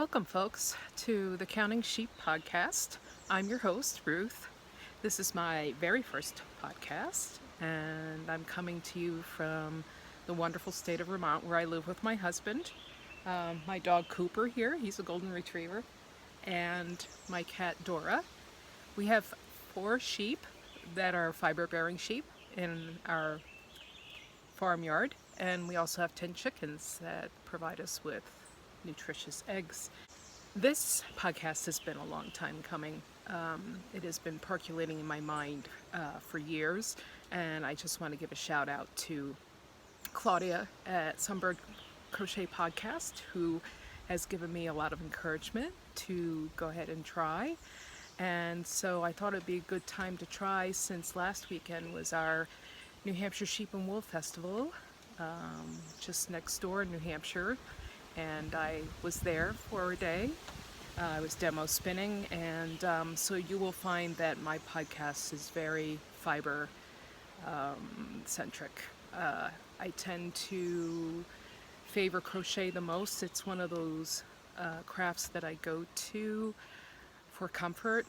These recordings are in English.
Welcome, folks, to the Counting Sheep podcast. I'm your host, Ruth. This is my very first podcast, and I'm coming to you from the wonderful state of Vermont, where I live with my husband, my dog Cooper here, he's a golden retriever, and my cat Dora. We have 4 sheep that are fiber-bearing sheep in our farmyard, and we also have 10 chickens that provide us with nutritious eggs. This podcast has been a long time coming. It has been percolating in my mind for years, and I just want to give a shout out to Claudia at Sunbird Crochet Podcast, who has given me a lot of encouragement to go ahead and try. And so I thought it'd be a good time to try, since last weekend was our New Hampshire Sheep and Wool Festival, just next door in New Hampshire. And I was there for a day. I was demo spinning, and so you will find that my podcast is very fiber centric. I tend to favor crochet the most. It's one of those crafts that I go to for comfort,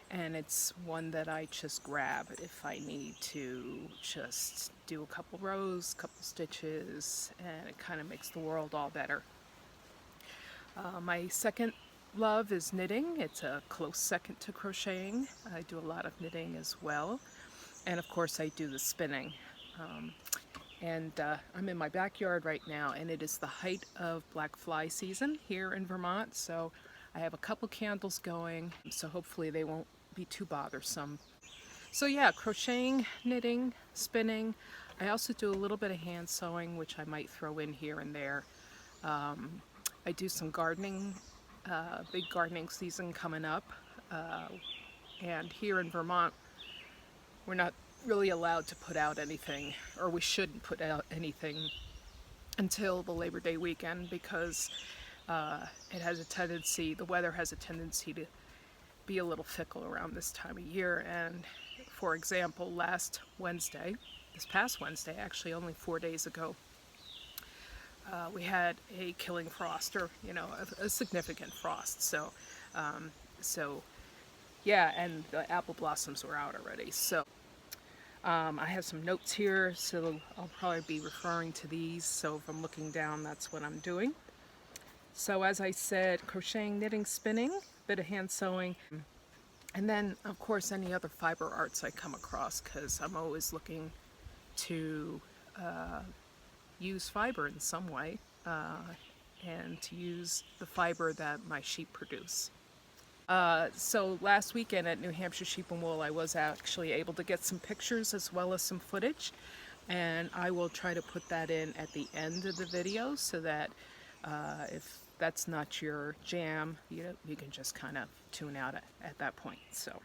and it's one that I just grab if I need to just do a couple rows, couple stitches, and it kind of makes the world all better. My second love is knitting. It's a close second to crocheting. I do a lot of knitting as well, and of course I do the spinning. I'm in my backyard right now, and it is the height of black fly season here in Vermont, so I have a couple candles going, so hopefully they won't be too bothersome. So yeah, crocheting, knitting, spinning. I also do a little bit of hand sewing, which I might throw in here and there. I do some gardening, big gardening season coming up. And here in Vermont, we're not really allowed to put out anything, or we shouldn't put out anything until the Labor Day weekend, because it has a tendency, the weather has a tendency to be a little fickle around this time of year. And for example, this past Wednesday, actually only 4 days ago, we had a killing frost, or a significant frost. So yeah, and the apple blossoms were out already. So I have some notes here, so I'll probably be referring to these. So if I'm looking down, that's what I'm doing. So as I said, crocheting, knitting, spinning, bit of hand sewing, and then of course any other fiber arts I come across, because I'm always looking to use fiber in some way, and to use the fiber that my sheep produce. So last weekend at New Hampshire Sheep and Wool, I was actually able to get some pictures as well as some footage, and I will try to put that in at the end of the video, so that if that's not your jam, you can just kind of tune out at that point. So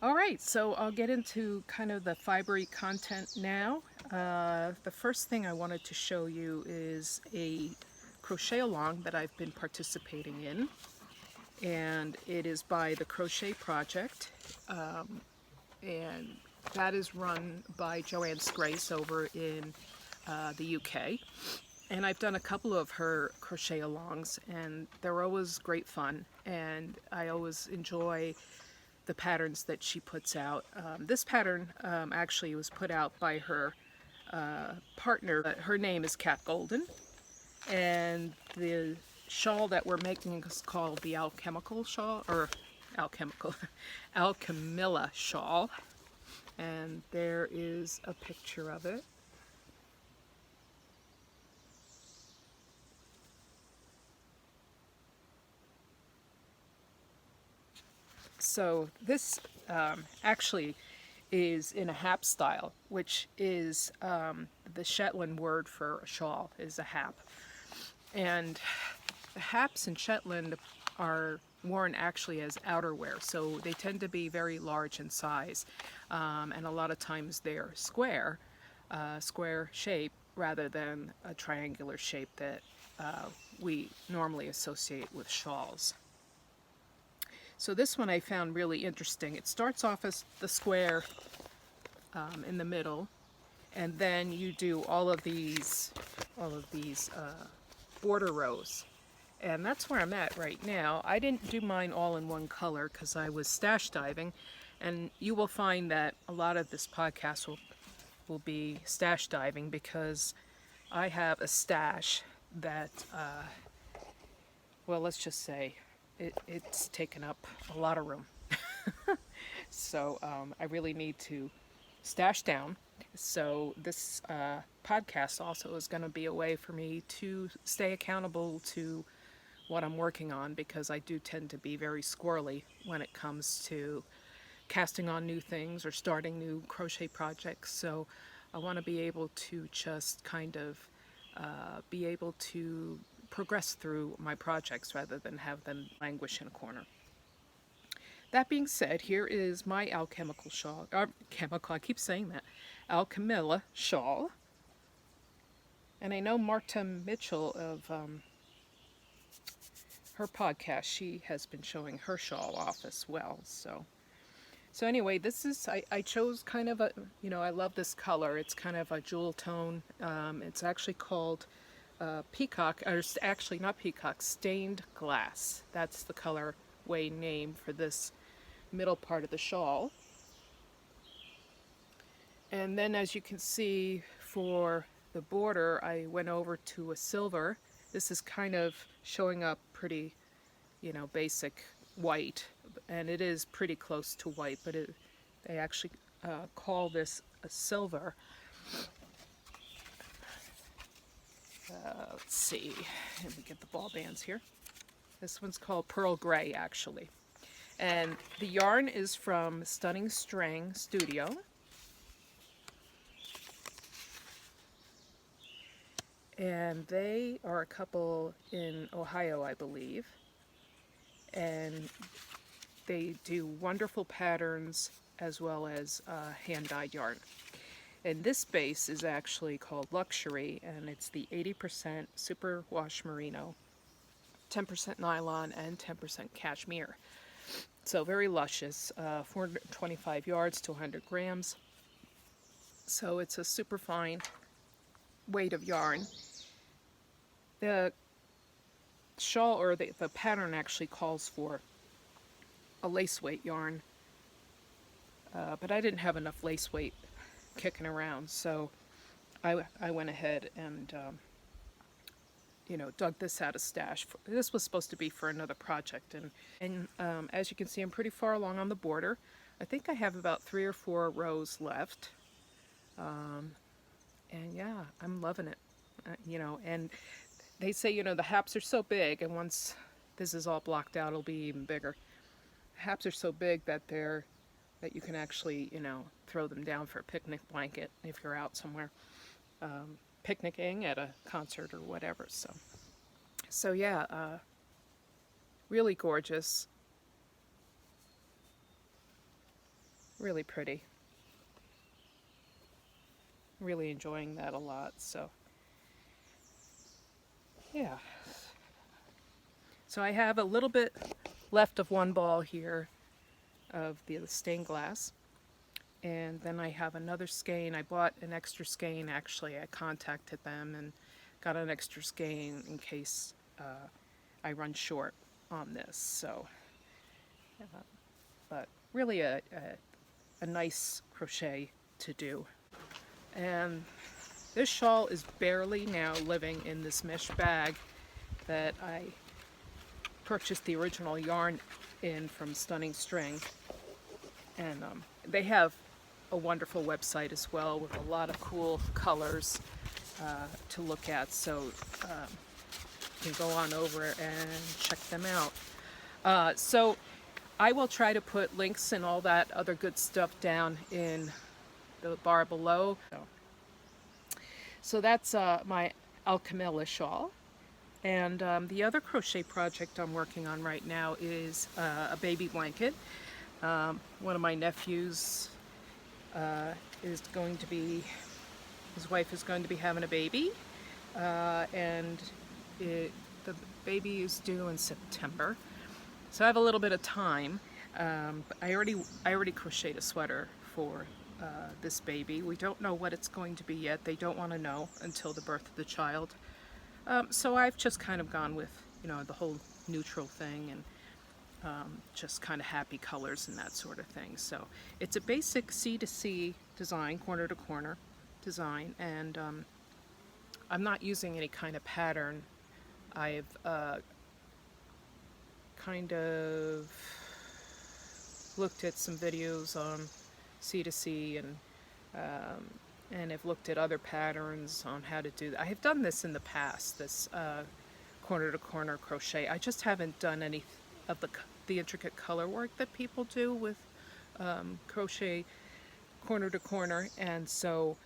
all right, so I'll get into kind of the fibery content now. The first thing I wanted to show you is a crochet along that I've been participating in, and it is by the Crochet Project, and that is run by Joanne Scrace over in the UK. And I've done a couple of her crochet alongs, and they're always great fun, and I always enjoy the patterns that she puts out. This pattern actually was put out by her partner. Her name is Kat Golden, and the shawl that we're making is called the Alchemical shawl, or Alchemilla shawl, and there is a picture of it. So this actually is in a hap style, which is the Shetland word for a shawl is a hap. And the haps in Shetland are worn actually as outerwear, so they tend to be very large in size, and a lot of times they're square shape rather than a triangular shape that we normally associate with shawls. So this one I found really interesting. It starts off as the square in the middle, and then you do all of these border rows. And that's where I'm at right now. I didn't do mine all in one color because I was stash diving, and you will find that a lot of this podcast will be stash diving because I have a stash that, well, let's just say it's taken up a lot of room. So I really need to stash down. So this podcast also is going to be a way for me to stay accountable to what I'm working on, because I do tend to be very squirrely when it comes to casting on new things or starting new crochet projects. So I want to be able to just kind of be able to progress through my projects rather than have them languish in a corner. That being said, here is my alchemical shawl. Chemical, I keep saying that. Alchemilla shawl. And I know Marta Mitchell of her podcast, she has been showing her shawl off as well. So anyway, this is, I chose kind of a, I love this color. It's kind of a jewel tone. It's actually called peacock, or actually not peacock, stained glass. That's the colorway name for this middle part of the shawl. And then, as you can see, for the border, I went over to a silver. This is kind of showing up pretty, basic white, and it is pretty close to white, but they actually call this a silver. Let's see, let me get the ball bands here. This one's called Pearl Gray, actually. And the yarn is from Stunning String Studio. And they are a couple in Ohio, I believe. And they do wonderful patterns as well as hand-dyed yarn. And this base is actually called Luxury, and it's the 80% superwash merino, 10% nylon, and 10% cashmere. So very luscious, 425 yards to 100 grams. So it's a super fine weight of yarn. The shawl, or the pattern, actually calls for a lace weight yarn, but I didn't have enough lace weight kicking around, so I went ahead and dug this out of stash. This was supposed to be for another project, and as you can see, I'm pretty far along on the border. I think I have about 3 or 4 rows left, and yeah, I'm loving it. And they say, the haps are so big, and once this is all blocked out, it'll be even bigger. Haps are so big that you can actually, throw them down for a picnic blanket if you're out somewhere, picnicking at a concert or whatever. So yeah, really gorgeous, really pretty. Really enjoying that a lot. So yeah. So I have a little bit left of one ball here of the stained glass. And then I have another skein. I bought an extra skein, actually. I contacted them and got an extra skein in case I run short on this. So, but really a nice crochet to do. And this shawl is barely now living in this mesh bag that I purchased the original yarn in from Stunning String. And they have a wonderful website as well with a lot of cool colors to look at. So you can go on over and check them out. So I will try to put links and all that other good stuff down in the bar below. So that's my Alchemilla shawl. And the other crochet project I'm working on right now is a baby blanket. One of my nephews is going to be, his wife is going to be having a baby, and the baby is due in September. So I have a little bit of time. But I already crocheted a sweater for this baby. We don't know what it's going to be yet. They don't want to know until the birth of the child. So I've just kind of gone with, the whole neutral thing, and just kind of happy colors and that sort of thing. So it's a basic C to C design, corner to corner design, and I'm not using any kind of pattern. I've kind of looked at some videos on C to C, and have looked at other patterns on how to do that. I have done this in the past, this corner to corner crochet. I just haven't done any of the intricate color work that people do with crochet corner to corner, and so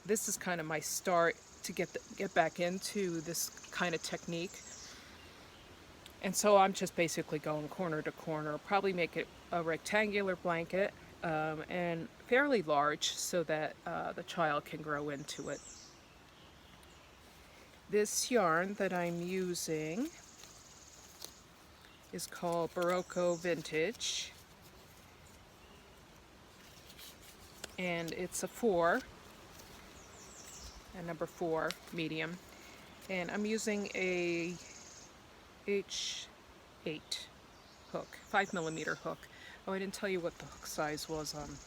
this is kind of my start to get back into this kind of technique. And so I'm just basically going corner to corner, probably make it a rectangular blanket, and fairly large so that the child can grow into it. This yarn that I'm using is called Barocco Vintage, and it's a number 4 medium, and I'm using a H8 hook, 5mm hook. Oh, I didn't tell you what the hook size was on.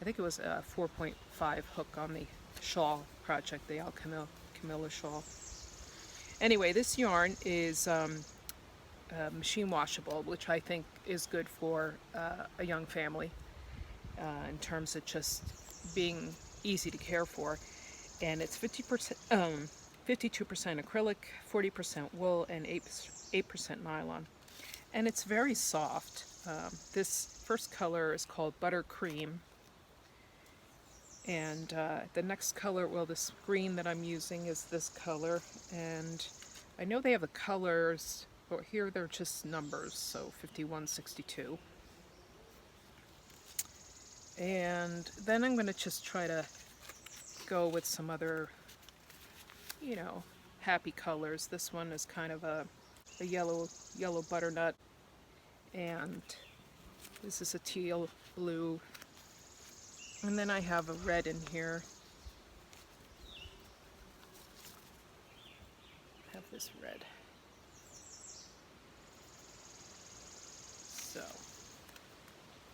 I think it was a 4.5 hook on the shawl project, the Camilla shawl. Anyway, this yarn is machine washable, which I think is good for a young family in terms of just being easy to care for. And it's 52% acrylic, 40% wool, and 8% nylon. And it's very soft. This first color is called Buttercream. And the next color, well, this green that I'm using is this color. And I know they have the colors, but here they're just numbers, so 51, 62. And then I'm going to just try to go with some other, happy colors. This one is kind of a yellow butternut, and this is a teal blue, and then I have a red in here. I have this red.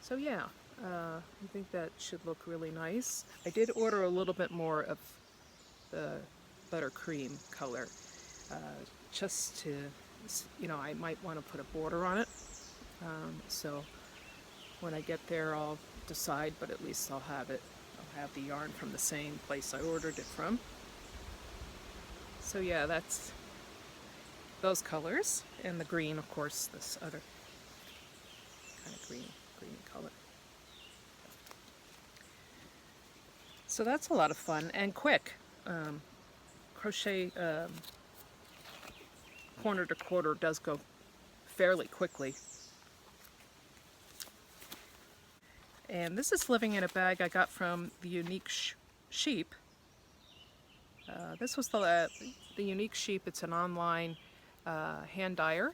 So yeah, I think that should look really nice. I did order a little bit more of the buttercream color, just to, I might want to put a border on it. So when I get there, I'll decide, but at least I'll have it. I'll have the yarn from the same place I ordered it from. So yeah, that's those colors, and the green, of course, this other kind of green color. So that's a lot of fun and quick. Crochet corner to quarter does go fairly quickly. And this is living in a bag I got from the Unique Sheep. This was the Unique Sheep. It's an online hand dyer.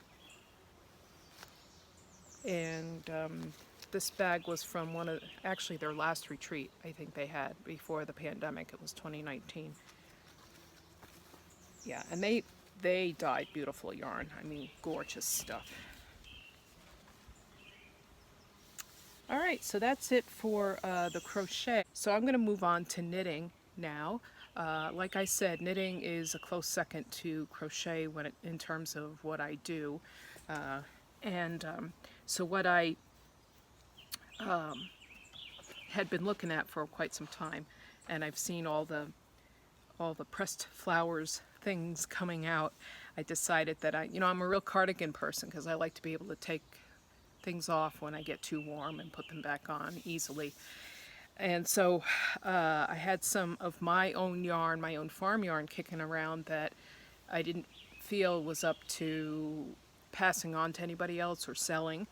And this bag was from actually their last retreat I think they had before the pandemic. It was 2019. Yeah, and they dyed beautiful yarn. I mean, gorgeous stuff. All right, so that's it for the crochet. So I'm going to move on to knitting now. Like I said, knitting is a close second to crochet in terms of what I do. So what I had been looking at for quite some time, and I've seen all the pressed flowers things coming out, I decided that I'm a real cardigan person because I like to be able to take things off when I get too warm and put them back on easily. And so I had some of my own yarn, my own farm yarn kicking around that I didn't feel was up to passing on to anybody else or selling.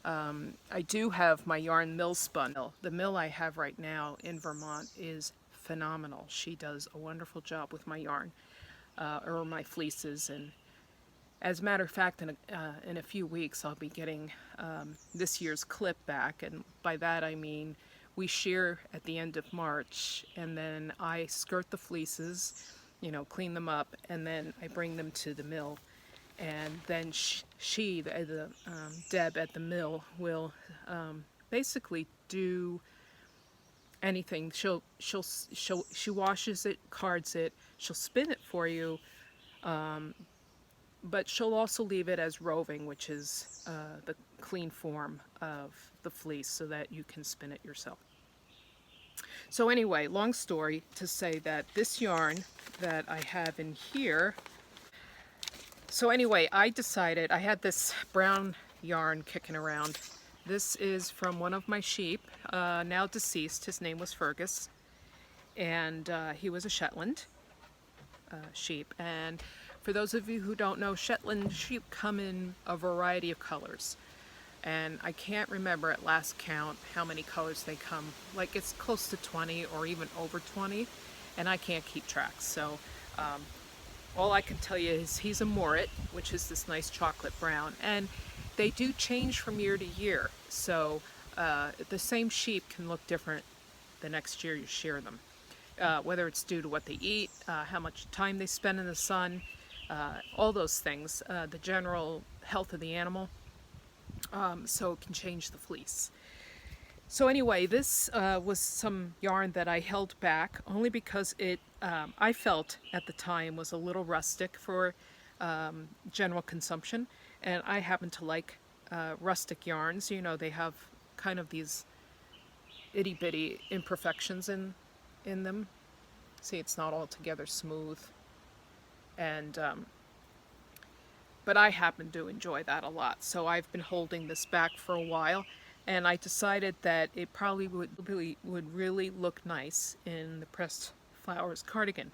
I do have my yarn mill spun. The mill I have right now in Vermont is phenomenal. She does a wonderful job with my yarn, or my fleeces. And as a matter of fact, in a few weeks I'll be getting this year's clip back, and by that I mean we shear at the end of March, and then I skirt the fleeces, clean them up, and then I bring them to the mill. And then Deb at the mill will basically do anything. She washes it, cards it, she'll spin it for you, but she'll also leave it as roving, which is the clean form of the fleece, so that you can spin it yourself. So anyway, long story to say that this yarn that I have in here, so anyway, I decided, I had this brown yarn kicking around. This is from one of my sheep, now deceased. His name was Fergus, and he was a Shetland sheep. And for those of you who don't know, Shetland sheep come in a variety of colors. And I can't remember at last count how many colors they come. Like, it's close to 20 or even over 20, and I can't keep track. So all I can tell you is he's a Morit, which is this nice chocolate brown. And they do change from year to year. So the same sheep can look different the next year you shear them. Whether it's due to what they eat, how much time they spend in the sun, all those things, the general health of the animal. So it can change the fleece. So anyway, this was some yarn that I held back only because it, I felt at the time, was a little rustic for general consumption. And I happen to like rustic yarns. You know, they have kind of these itty bitty imperfections in them. See, it's not altogether smooth. And but I happen to enjoy that a lot, so I've been holding this back for a while, and I decided that it probably would really look nice in the pressed flowers cardigan.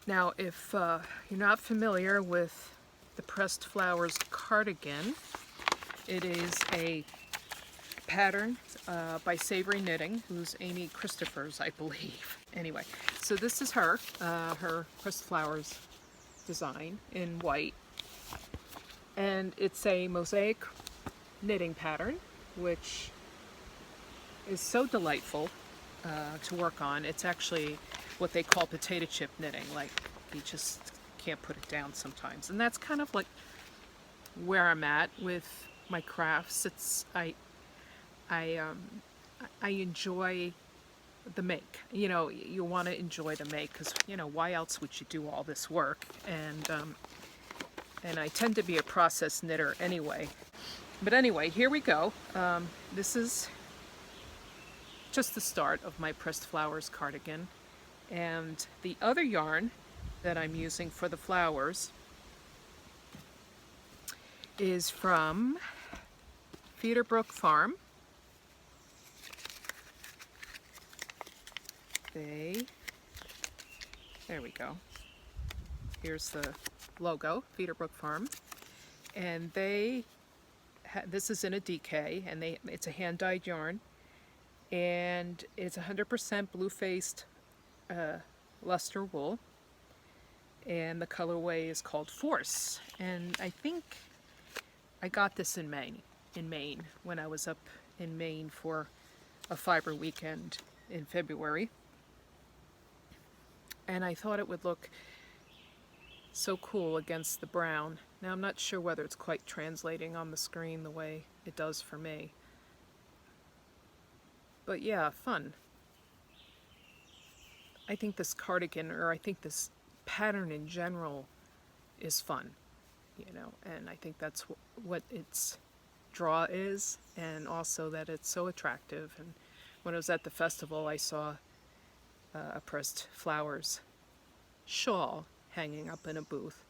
Now, if you're not familiar with the pressed flowers cardigan, it is a pattern by Savory Knitting, who's Amy Christopher's, I believe. Anyway, so this is her pressed flowers design in white, and it's a mosaic knitting pattern, which is so delightful to work on. It's actually what they call potato chip knitting, like you just can't put it down sometimes. And that's kind of like where I'm at with my crafts. It's I enjoy the make. You know, you want to enjoy the make, because, you know, why else would you do all this work? And I tend to be a process knitter anyway. But anyway, here we go. This is just the start of my pressed flowers cardigan. And the other yarn that I'm using for the flowers is from Feederbrook Farm. There we go. Here's the logo, Feederbrook Farm. And this is in a DK, and it's a hand-dyed yarn. And it's 100% blue-faced luster wool. And the colorway is called Force. And I think I got this in Maine, when I was up in Maine for a fiber weekend in February. And I thought it would look so cool against the brown. Now, I'm not sure whether it's quite translating on the screen the way it does for me. But yeah, fun. I think this cardigan, or I think this pattern in general, is fun, you know, and I think that's what its draw is, and also that it's so attractive. And when I was at the festival, I saw a pressed flowers shawl hanging up in a booth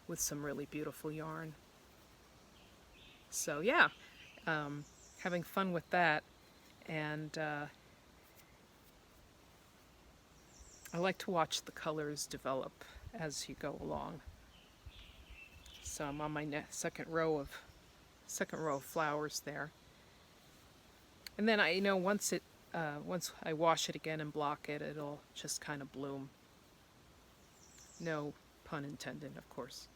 with some really beautiful yarn. So yeah, having fun with that, and I like to watch the colors develop as you go along. So I'm on my second row of flowers there, and then I know once I wash it again and block it, it'll just kind of bloom. No pun intended, of course.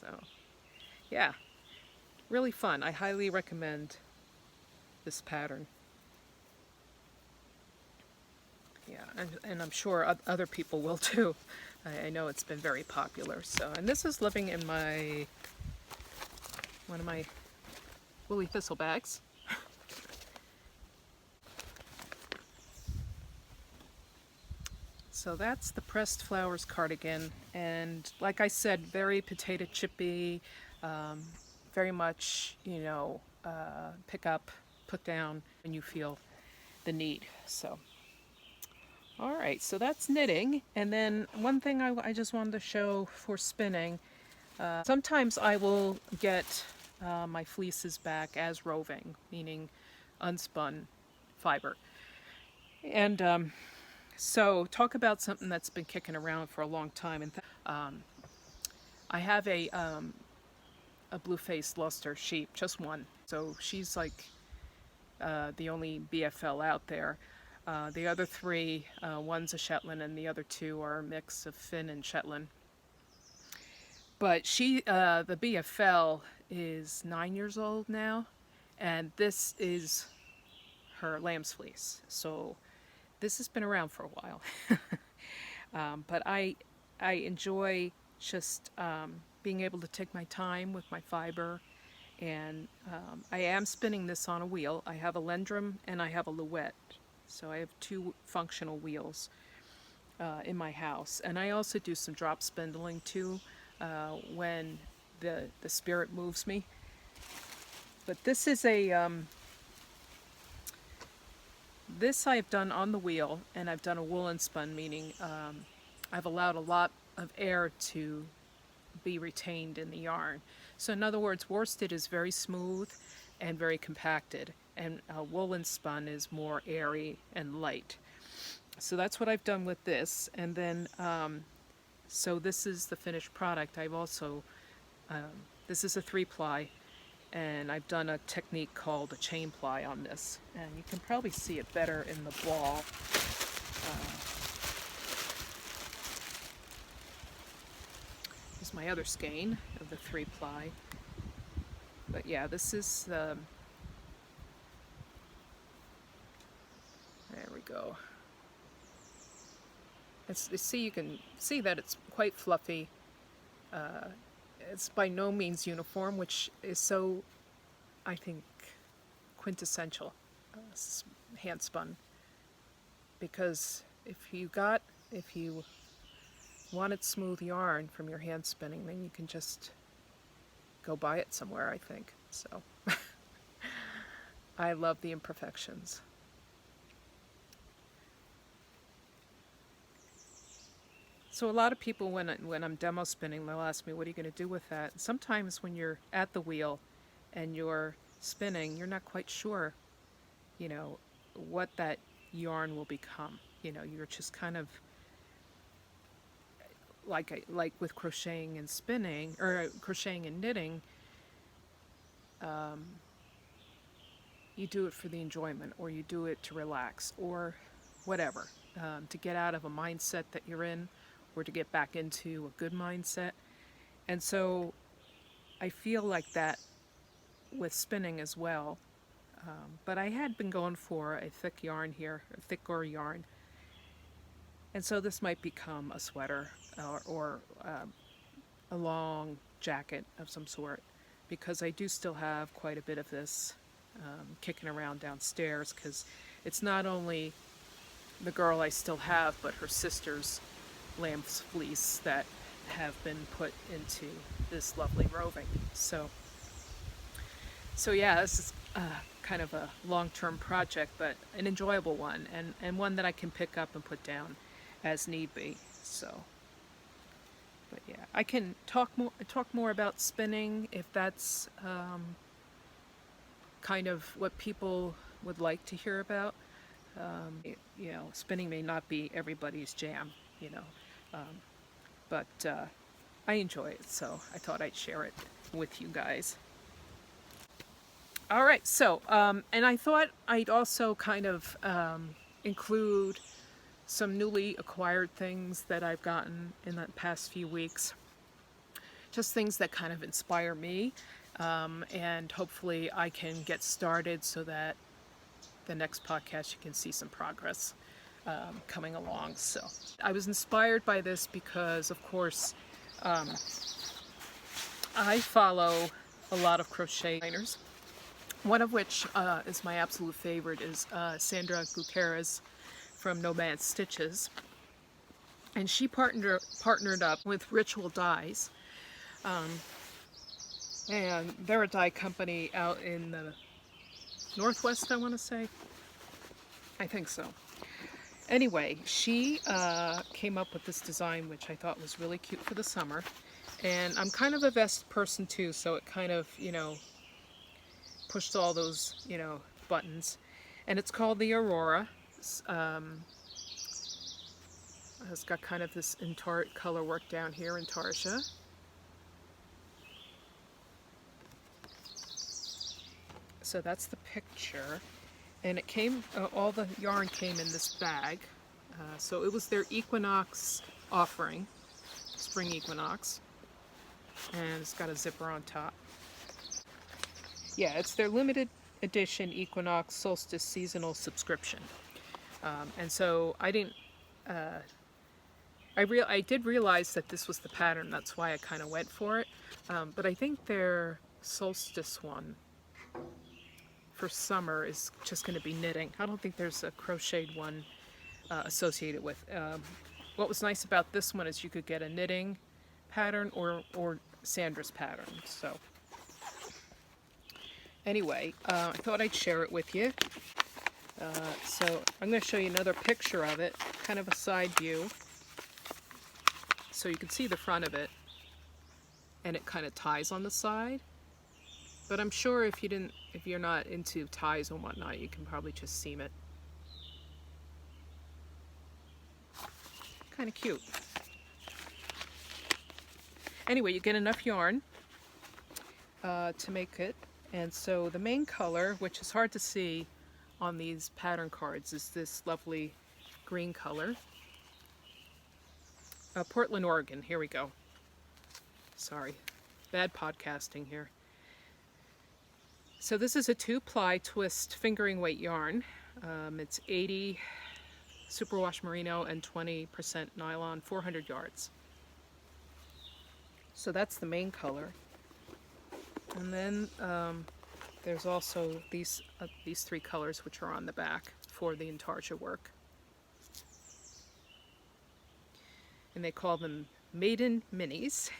So, yeah, really fun. I highly recommend this pattern. and I'm sure other people will too. I know it's been very popular. So, and this is living in one of my woolly thistle bags. So that's the Pressed Flowers cardigan, and like I said, very potato chippy, very much, pick up, put down when you feel the need. So, all right, so that's knitting. And then one thing I just wanted to show for spinning, sometimes I will get my fleeces back as roving, meaning unspun fiber. And so, talk about something that's been kicking around for a long time. And I have a blue-faced luster sheep, just one. So she's like the only BFL out there. The other three, one's a Shetland, and the other two are a mix of Finn and Shetland. But the BFL, is 9 years old now, and this is her lamb's fleece. So this has been around for a while. But I enjoy just being able to take my time with my fiber. And I am spinning this on a wheel. I have a Lendrum and I have a Louette. So I have two functional wheels in my house. And I also do some drop spindling too when the spirit moves me. But this is this I've done on the wheel, and I've done a woolen spun, meaning I've allowed a lot of air to be retained in the yarn. So in other words, worsted is very smooth and very compacted, and woolen spun is more airy and light. So that's what I've done with this. And then, so this is the finished product. I've also, this is a 3-ply, and I've done a technique called a chain ply on this, and you can probably see it better in the ball. This is my other skein of the 3-ply, but yeah, this is there we go. You can see that it's quite fluffy. It's by no means uniform, which is so, I think, quintessential hand spun. Because if you wanted smooth yarn from your hand spinning, then you can just go buy it somewhere, I think. So I love the imperfections. So a lot of people, when I'm demo spinning, they'll ask me, what are you going to do with that? And sometimes when you're at the wheel and you're spinning, you're not quite sure, what that yarn will become. You're just kind of, like with crocheting and spinning, or crocheting and knitting, you do it for the enjoyment, or you do it to relax, or whatever, to get out of a mindset that you're in, or to get back into a good mindset. And so I feel like that with spinning as well. But I had been going for a thick yarn here, a thicker yarn. And so this might become a sweater or a long jacket of some sort, because I do still have quite a bit of this kicking around downstairs, because it's not only the girl I still have, but her sister's lamb's fleece that have been put into this lovely roving. So yeah, this is kind of a long-term project, but an enjoyable one, and one that I can pick up and put down as need be. So, but yeah, I can talk more about spinning if that's kind of what people would like to hear about. Spinning may not be everybody's jam, but I enjoy it, so I thought I'd share it with you guys. All right, so, and I thought I'd also kind of include some newly acquired things that I've gotten in the past few weeks. Just things that kind of inspire me, and hopefully I can get started so that the next podcast you can see some progress. coming along. So I was inspired by this because, of course, I follow a lot of crochet designers, one of which is my absolute favorite is Sandra Gutierrez from Nomad Stitches. And she partnered up with Ritual Dyes. And they're a dye company out in the Northwest, I want to say. I think so. Anyway, she came up with this design, which I thought was really cute for the summer. And I'm kind of a vest person too, so it kind of, pushed all those, buttons. And it's called the Aurora. It's got kind of this color work down here in Tarsia. So that's the picture. And it came, all the yarn came in this bag. So it was their Equinox offering, spring equinox. And it's got a zipper on top. Yeah, it's their limited edition Equinox Solstice seasonal subscription. And so I didn't, I did realize that this was the pattern, that's why I kind of went for it. But I think their solstice one for summer is just going to be knitting. I don't think there's a crocheted one associated with. What was nice about this one is you could get a knitting pattern or Sandra's pattern. So anyway, I thought I'd share it with you. So I'm going to show you another picture of it, kind of a side view, so you can see the front of it, and it kind of ties on the side. But I'm sure if you're not into ties and whatnot, you can probably just seam it. Kind of cute. Anyway, you get enough yarn to make it. And so the main color, which is hard to see on these pattern cards, is this lovely green color. Portland, Oregon. Here we go. Sorry. Bad podcasting here. So this is a 2-ply twist fingering weight yarn. It's 80 superwash merino and 20% nylon, 400 yards. So that's the main color. And then there's also these 3 colors which are on the back for the intarsia work. And they call them Maiden Minis.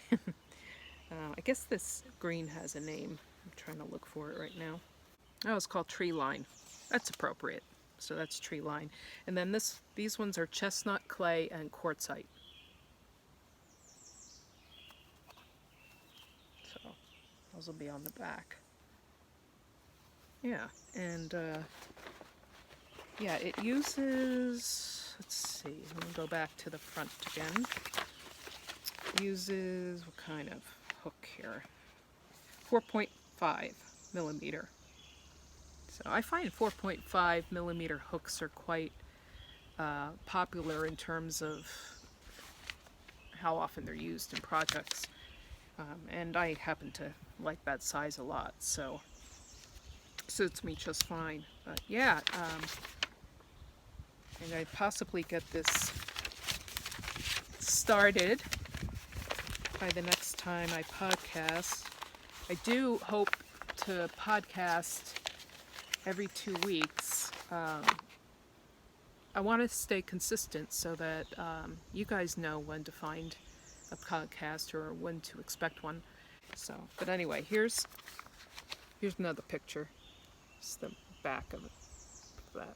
I guess this green has a name. I'm trying to look for it right now. Oh, it's called Tree Line. That's appropriate. So that's Tree Line. And then these ones are Chestnut, Clay, and Quartzite. So those will be on the back. Yeah, and yeah, it uses, let's see, let me go back to the front again. It uses, what kind of hook here? 4.5 millimeter. So I find 4.5 millimeter hooks are quite popular in terms of how often they're used in projects. And I happen to like that size a lot, so suits me just fine. But yeah, and I'd possibly get this started by the next time I podcast. I do hope to podcast every 2 weeks. I want to stay consistent so that you guys know when to find a podcast or when to expect one. So, but anyway, here's another picture. It's the back of that.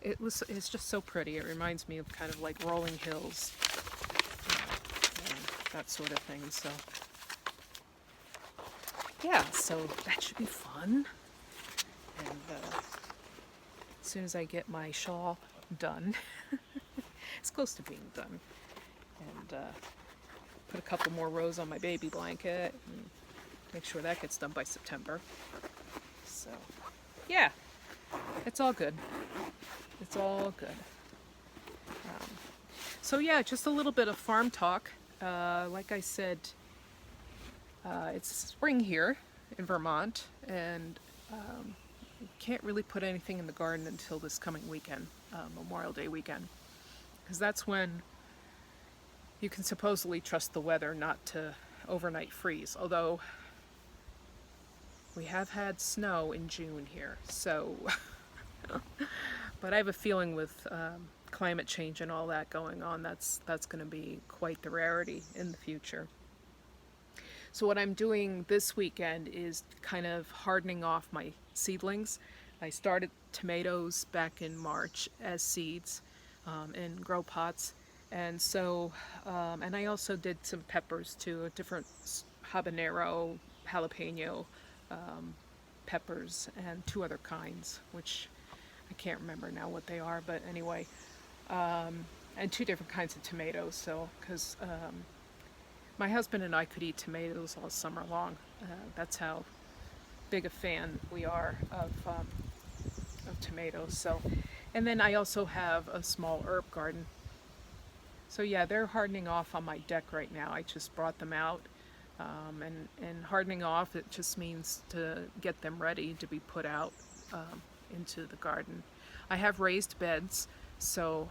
It's just so pretty. It reminds me of kind of like rolling hills, and that sort of thing. So yeah, so that should be fun. And as soon as I get my shawl done, it's close to being done, and put a couple more rows on my baby blanket and make sure that gets done by September. So yeah, it's all good. It's all good. So yeah, just a little bit of farm talk. Like I said, it's spring here in Vermont, and can't really put anything in the garden until this coming weekend, Memorial Day weekend, because that's when you can supposedly trust the weather not to overnight freeze. Although we have had snow in June here, so but I have a feeling with climate change and all that going on, that's going to be quite the rarity in the future. So what I'm doing this weekend is kind of hardening off my seedlings. I started tomatoes back in March as seeds in grow pots, and so and I also did some peppers too, different habanero, jalapeno peppers, and two other kinds, which I can't remember now what they are, but anyway, and two different kinds of tomatoes. So because my husband and I could eat tomatoes all summer long. That's how big a fan we are of tomatoes. So, and then I also have a small herb garden. So yeah, they're hardening off on my deck right now. I just brought them out, and hardening off, it just means to get them ready to be put out into the garden. I have raised beds, so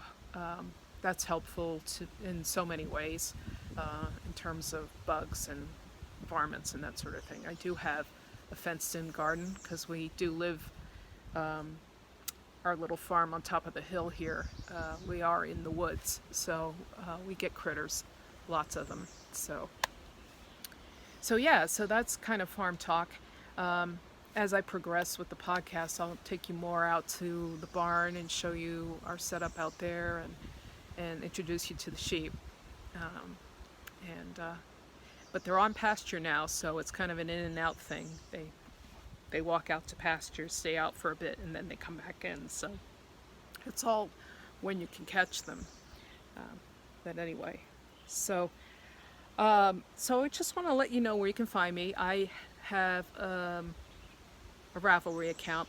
that's helpful in so many ways, in terms of bugs and varmints and that sort of thing. I do have a fenced-in garden because we do live our little farm on top of the hill here. We are in the woods, so we get critters, lots of them. So yeah, so that's kind of farm talk. As I progress with the podcast, I'll take you more out to the barn and show you our setup out there, and introduce you to the sheep. But they're on pasture now, so it's kind of an in and out thing. They walk out to pasture, stay out for a bit, and then they come back in. So it's all when you can catch them. But anyway, so I just want to let you know where you can find me. I have a Ravelry account.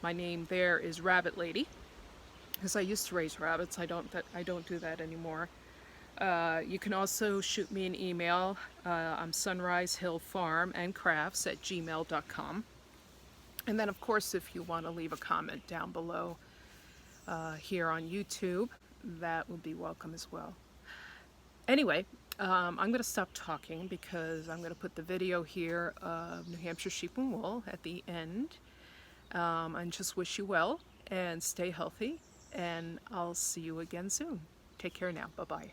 My name there is Rabbit Lady, because I used to raise rabbits. I don't do that anymore. You can also shoot me an email. I'm sunrisehillfarmandcrafts@gmail.com. And then, of course, if you want to leave a comment down below here on YouTube, that would be welcome as well. Anyway, I'm going to stop talking because I'm going to put the video here of New Hampshire sheep and wool at the end. And just wish you well and stay healthy. And I'll see you again soon. Take care now. Bye-bye.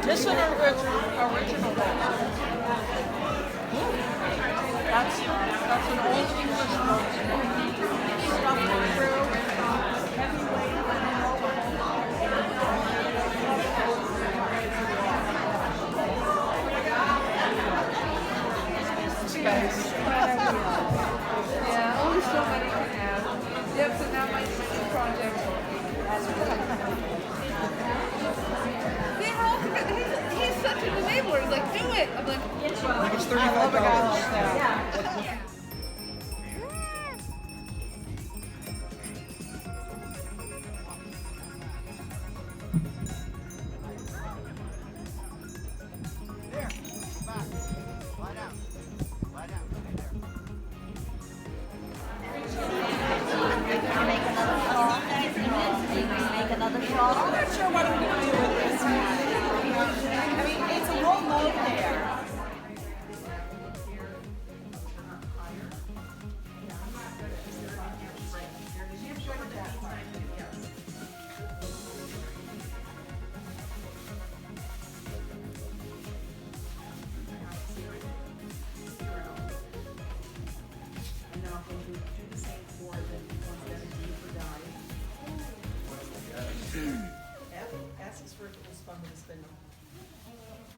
This is an original book. That's an old English book. Stuff through heavyweight yeah, only so many can have. Yep, so now my project. He's such an enabler. He's like, do it. I'm like, I think it's $35. Yeah.